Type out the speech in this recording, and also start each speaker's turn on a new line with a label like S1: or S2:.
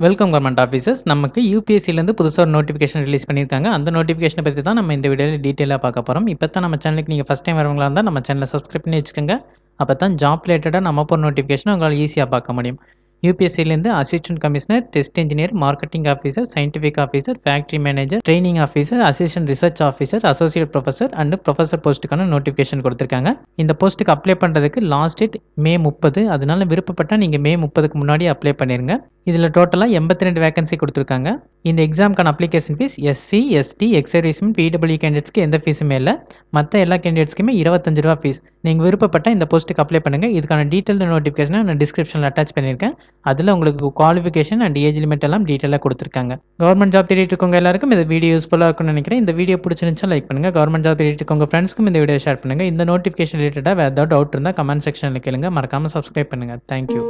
S1: Welcome government officers. நமக்கு யூபிஎஸ்சிலேருந்து புதுசா ஒரு நோட்டிஃபிகேஷன் ரிலீஸ் பண்ணியிருக்காங்க. அந்த நோட்டிஃபிகேஷன பத்தி தான் நம்ம இந்த வீடியோல டீட்டெயிலா பார்க்க போறோம். இப்ப தான் நம்ம சேனலுக்கு நீங்க ஃபர்ஸ்ட் டைம் வரவங்களா இருந்தா நம்ம சேனல சப்ஸ்கிரைப் பண்ணி வச்சுக்கோங்க. அப்பதான் ஜாப் ரிலேட்டடா நம்ம போடுற நோட்டிஃபிகேஷன உங்களால ஈஸியா பார்க்க முடியும். யூபிஎஸ்சிலேருந்து assistant commissioner, test engineer, marketing officer, scientific officer, factory manager, training officer, assistant research officer, associate professor and professor போஸ்ட்டுக்கான நோட்டிஃபிகேஷன் கொடுத்துருக்காங்க. இந்த போஸ்ட்டுக்கு அப்ளை பண்ணுறதுக்கு லாஸ்ட் டேட் மே 30. அதனால விருப்பப்பட்டால் நீங்கள் மே 30க்கு முன்னாடி அப்ளை பண்ணிருங்க. இதில் டோட்டலாக 82 வேகன்சி கொடுத்துருக்காங்க. இந்த எக்ஸாமுக்கான application fee SC, ST, ex serviceman, PW கேண்டிடேட்ஸ்க்கு எந்த ஃபீஸுமே இல்லை. மற்ற எல்லா கேண்டிடேட்ஸ்க்குமே ₹25 ஃபீஸ். நீங்கள் விருப்பப்பட்டால் இந்த போஸ்ட்டுக்கு அப்ளை பண்ணுங்கள். இதுக்கான டீட்டெயில் நோட்டிஃபிகேஷனை நான் டிஸ்கிரிப்ஷனில் அட்டாச் பண்ணியிருக்கேன். அதில் உங்களுக்கு குவாலிஃபிகேஷன் அண்ட் ஏஜ் லிமிட் எல்லாம் டீட்டெயிலாக கொடுத்துருக்காங்க. கவர்மெண்ட் ஜாப் தேடிட்டு இருக்கவங்க எல்லாருக்கும் இந்த வீடியோ யூஸ்ஃபுல்லாக இருக்கும்னு நினைக்கிறேன். இந்த வீடியோ பிடிச்சிருந்துச்சா லைக் பண்ணுங்கள். கவர்மெண்ட் ஜாப் தேடிட்டு இருக்கவங்க ஃப்ரெண்ட்ஸ்க்கும் இந்த வீடியோ ஷேர் பண்ணுங்கள். இந்த நோட்டிஃபிகேஷன் ரிலேட்டடாக வேறு ஏதாவது டவுட் இருந்தால் கமெண்ட் செக்ஷனில் கேளுங்க. மறக்காமல் சப்ஸ்கிரைப் பண்ணுங்கள். தேங்க்யூ.